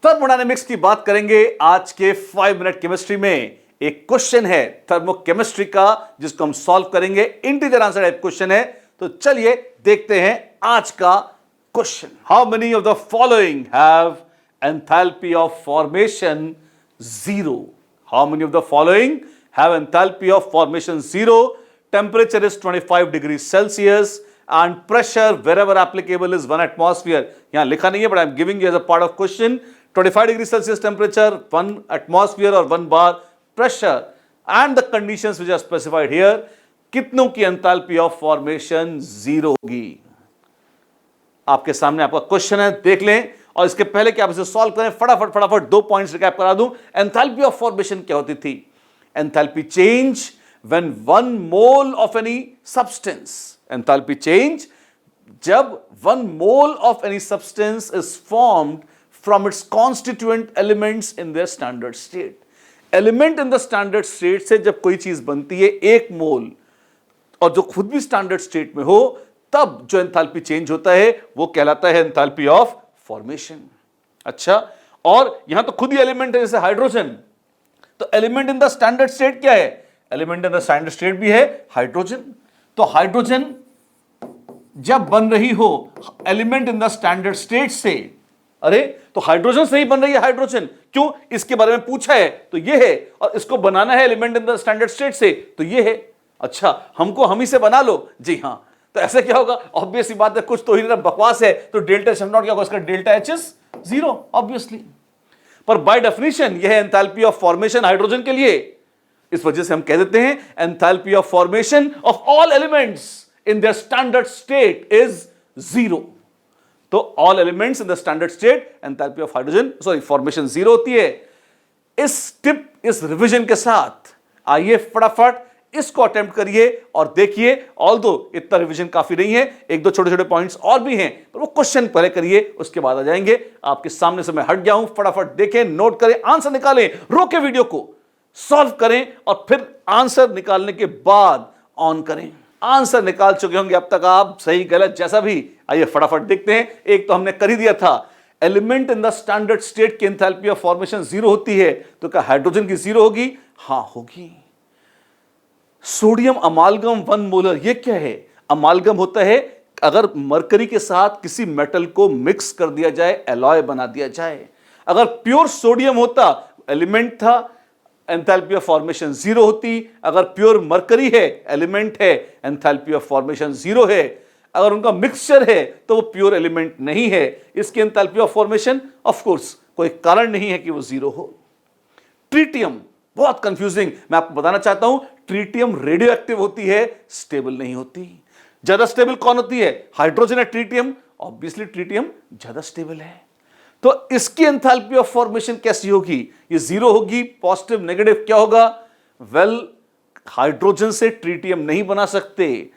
Thermodynamics की बात करेंगे आज के 5 मिनट केमिस्ट्री में। एक क्वेश्चन है थर्मोकेमिस्ट्री का जिसको हम सॉल्व करेंगे, इंटीजर आंसर टाइप क्वेश्चन है। तो चलिए देखते हैं आज का question. How many of the following have enthalpy of formation 0? How many of the following have enthalpy of formation 0? Temperature is 25 degree Celsius and pressure wherever applicable is 1 atmosphere. यहां लिखा नहीं है but I am giving you as a part of question. 25 degree Celsius temperature, 1 atmosphere or 1 bar pressure and the conditions which are specified here. कितनों की enthalpy of formation 0 होगी? आपके सामने आपका क्वेश्चन है, देख लें। और इसके पहले कि आप इसे सॉल्व करें, फटाफट 2 पॉइंट्स रिकैप करा दूं। एंथैल्पी ऑफ फॉर्मेशन क्या होती थी? Enthalpy change when 1 mole of any substance. Enthalpy change जब 1 mole of any substance is formed from its constituent elements in their standard state. Element in the standard state से जब कोई चीज बनती है 1 मोल और जो खुद भी स्टैंडर्ड स्टेट में हो, तब जो एंथैल्पी चेंज होता है वो कहलाता है एंथैल्पी ऑफ फॉर्मेशन। अच्छा, और यहां तो खुद ही एलिमेंट है, जैसे हाइड्रोजन। तो element in the standard state क्या है? Element in the standard state भी है हाइड्रोजन। तो हाइड्रोजन जब बन रही हो element in the standard state से, अरे तो हाइड्रोजन से ही बन रही है हाइड्रोजन, क्यों? इसके बारे में पूछा है तो ये है, और इसको बनाना है element in the standard state से तो ये है। अच्छा, हमको हम ही से बना लो, जी हां। तो ऐसे क्या होगा? ऑब्वियस सी बात है, कुछ तो ही ना बकवास है। तो डेल्टा एच नॉट क्या होगा? इसका डेल्टा एच इज 0 ऑब्वियसली। पर बाय डेफिनेशन यह है एंथैल्पी ऑफ फॉर्मेशन हाइड्रोजन के लिए। इस वजह से हम कह देते हैं enthalpy of formation of all elements in their standard state is 0। तो all elements in the standard state enthalpy of hydrogen formation 0 होती है। इस रिवीजन के साथ आइए फटाफट इसको अटेम्प्ट करिए और देखिए। ऑल्दो इतना रिवीजन काफी नहीं है, 1-2 छोटे-छोटे पॉइंट्स और भी हैं, पर वो क्वेश्चन पहले करिए, उसके बाद आ जाएंगे। आपके सामने से मैं हट गया हूं, फटाफट देखें, नोट करें, आंसर निकालें, रोके वीडियो को, सॉल्व करें और फिर आंसर निकालने के बाद ऑन करें। आंसर निकाल चुके होंगे अब तक आप, सही गलत जैसा भी। आइए फटाफट देखते हैं। एक तो हमने कर ही दिया था, element in the standard state की एंथैल्पी ऑफ फॉर्मेशन 0 होती है। तो क्या हाइड्रोजन की 0 होगी? हां होगी। सोडियम अमालगम 1 मोलर, ये क्या है? अमालगम होता है अगर मरकरी के साथ किसी मेटल को मिक्स कर दिया जाए, एलॉय बना दिया जाए। अगर प्योर सोडियम होता, एलिमेंट था, एंथैल्पी ऑफ फॉर्मेशन 0 होती। अगर प्योर मरकरी है, एलिमेंट है, एंथैल्पी ऑफ फॉर्मेशन 0 है। अगर उनका मिक्सचर है तो वो प्योर एलिमेंट नहीं है, इसकी enthalpy of formation of course कोई कारण नहीं है कि वो 0 हो। ट्रीटियम बहुत कंफ्यूजिंग, मैं आपको बताना चाहता हूं। ट्रीटियम रेडियो एक्टिव होती है, स्टेबल नहीं होती। ज्यादा स्टेबल कौन होती है? हाइड्रोजन है, ट्रीटियम। ऑब्वियसली ट्रीटियम ज्यादा स्टेबल है। तो इसकी एंथैल्पी ऑफ फॉर्मेशन कैसी होगी? ये 0 होगी। पॉजिटिव नेगेटिव क्या होगा? वेल, हाइड्रोजन से ट्रीटियम नहीं बना सकते,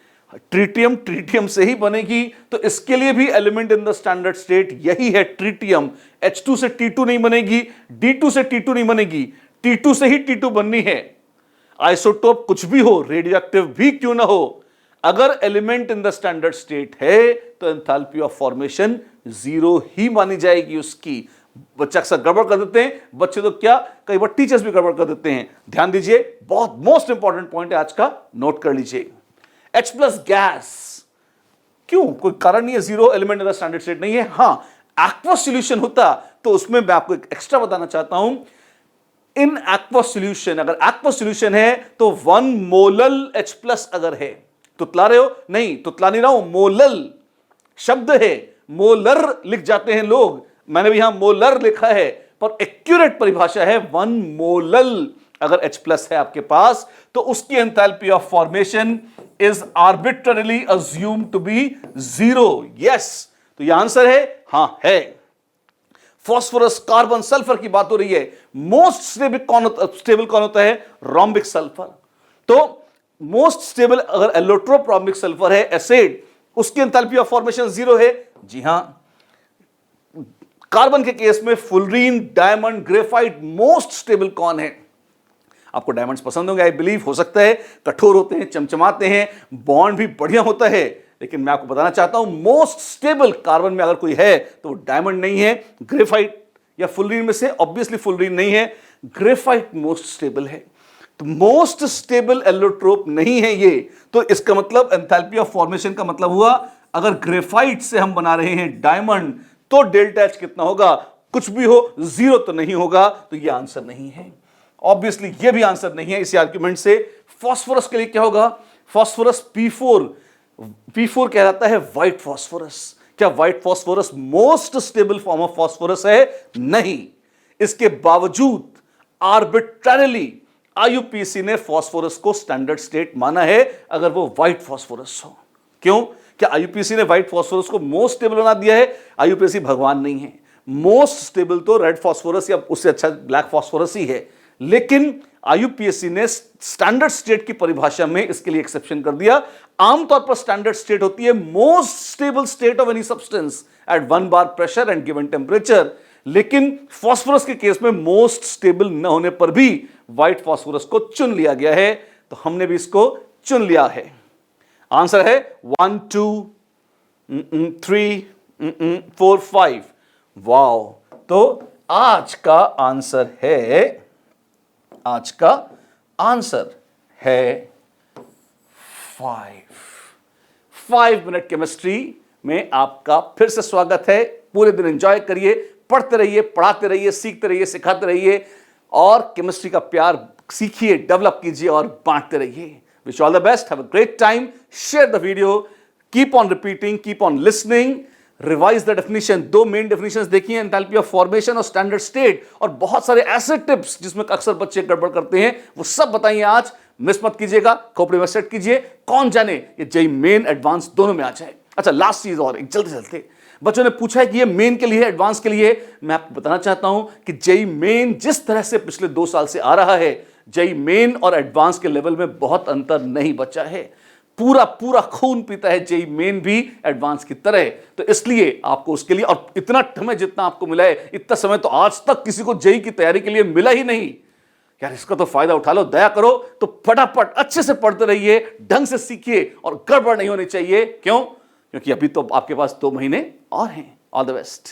ट्रीटियम से ही बनेगी। तो इसके लिए भी element in the standard state यही है, ट्रीटियम। H2 से T2 नहीं बनेगी, D2 से T2 नहीं बनेगी, T2 से ही T2 बननी है। आइसोटोप कुछ भी हो, रेडियो एक्टिव भी क्यों ना हो, अगर element in the standard state है तो एंथैल्पी ऑफ फॉर्मेशन 0 ही मानी जाएगी उसकी। बच्चे अक्सर गड़बड़ कर देते हैं, बच्चे तो क्या, कई बार टीचर्स भी गड़बड़ कर देते हैं। ध्यान दीजिए, बहुत मोस्ट इंपॉर्टेंट पॉइंट है आज का, नोट कर लीजिए। H+ गैस क्यों? कोई कारण नहीं है, 0 element in the standard state नहीं है। हां, एक्वस सॉल्यूशन होता तो उसमें मैं आपको एक एक्स्ट्रा बताना चाहता हूं। इन एक्वस सॉल्यूशन, अगर एक्वस सॉल्यूशन है तो 1 मोलल H+ अगर है, तुतला रहे हो? नहीं, तुतला नहीं रहा हूं, मोलल शब्द है, मोलर लिख जाते हैं लोग, मैंने भी यहां मोलर लिखा है, पर एक्यूरेट परिभाषा है 1 मोलल। अगर H+ है आपके पास तो उसकी enthalpy of formation is arbitrarily assumed to be 0। Yes, तो यह आंसर है, हां है। फास्फोरस, कार्बन, सल्फर की बात हो रही है। मोस्ट स्टेबल कौन होता है? Rhombic sulphur. तो मोस्ट स्टेबल अगर एलोट्रोप रोम्बिक सल्फर है, एसिड, उसकी एंथैल्पी ऑफ फॉर्मेशन 0 है। जी हां। कार्बन के केस में fullerene, diamond, graphite, most stable कौन है? आपको डायमंड्स पसंद होंगे, आई बिलीव। हो सकता है कठोर होते हैं, चमचमाते हैं, बॉन्ड भी बढ़िया होता है, लेकिन मैं आपको बताना चाहता हूं मोस्ट स्टेबल कार्बन में अगर कोई है तो वो डायमंड नहीं है, ग्रेफाइट या फुलरीन में से? ऑब्वियसली फुलरीन नहीं है, ग्रेफाइट मोस्ट स्टेबल है। तो मोस्ट स्टेबल एलोट्रोप नहीं है ये, तो इसका मतलब एंथैल्पी ऑफ फॉर्मेशन का मतलब हुआ अगर ग्रेफाइट से हम बना रहे हैं डायमंड तो डेल्टा एच कितना होगा? कुछ भी हो, 0 तो नहीं होगा, तो ये आंसर नहीं है। ऑब्वियसली ये भी आंसर नहीं है इसी आर्गुमेंट से। फॉस्फोरस के लिए क्या होगा? फॉस्फोरस P4 कहलाता है व्हाइट फॉस्फोरस। क्या white phosphorus most stable form of phosphorus है? नहीं। इसके बावजूद आर्बिट्ररीली आईयूपीएसी ने फॉस्फोरस को स्टैंडर्ड स्टेट माना है अगर वो व्हाइट फॉस्फोरस हो। क्यों? क्या आईयूपीएसी ने व्हाइट फॉस्फोरस को मोस्ट स्टेबल बना दिया है? आईयूपीएसी भगवान नहीं है। मोस्ट स्टेबल तो रेड फॉस्फोरस या उससे अच्छा ब्लैक फॉस्फोरस ही है, लेकिन आईयूपीएसी ने स्टैंडर्ड स्टेट की परिभाषा में इसके लिए एक्सेप्शन कर दिया। आमतौर पर स्टैंडर्ड स्टेट होती है most stable state of any substance eight 1 bar pressure and given temperature, लेकिन फॉस्फोरस के केस में मोस्ट स्टेबल न होने पर भी व्हाइट फॉस्फोरस को चुन लिया गया है, तो हमने भी इसको चुन लिया है। आंसर है 1 2 3 4 5। वाओ, तो आज का आंसर है 5 मिनट केमिस्ट्री में आपका फिर से स्वागत है। पूरे दिन एंजॉय करिए, पढ़ते रहिए, पढ़ाते रहिए, सीखते रहिए, सिखाते रहिए और केमिस्ट्री का प्यार सीखिए, डेवलप कीजिए और बांटते रहिए। Wish all the best, have a great time, share the video, keep on repeating, keep on listening, revise the definition. 2 main definitions देखिए, एंथैल्पी ऑफ फॉर्मेशन और स्टैंडर्ड स्टेट, और बहुत सारे ऐसे टिप्स जिसमें अक्सर बच्चे गड़बड़ करते हैं, वो सब बताइए आज। मिस मत कीजिएगा, खोपड़ी में सेट कीजिए। कौन जाने ये जेईई मेन एडवांस दोनों में आ जाए। अच्छा, लास्ट चीज और एक जल्दी चलते, बच्चों ने पूछा है कि ये मेन के लिए, एडवांस के लिए। मैं आपको बताना चाहता हूं कि जेईई मेन जिस तरह से पिछले 2 साल से आ रहा है, जेईई मेन और एडवांस के लेवल में बहुत अंतर नहीं बचा है। पूरा खून पीता है जेईई मेन भी एडवांस की तरह, तो इसलिए आपको उसके लिए, और इतना समय जितना आपको मिला है, इतना समय तो आज तक किसी को जेईई की तैयारी के लिए मिला ही नहीं। यार इसका तो फायदा उठा लो, दया करो। तो फटाफट अच्छे से पढ़ते रहिए, ढंग से सीखिए, और गड़बड़ नहीं होनी चाहिए। क्यों? क्योंकि अभी तो आपके पास 2 महीने और हैं। All the best.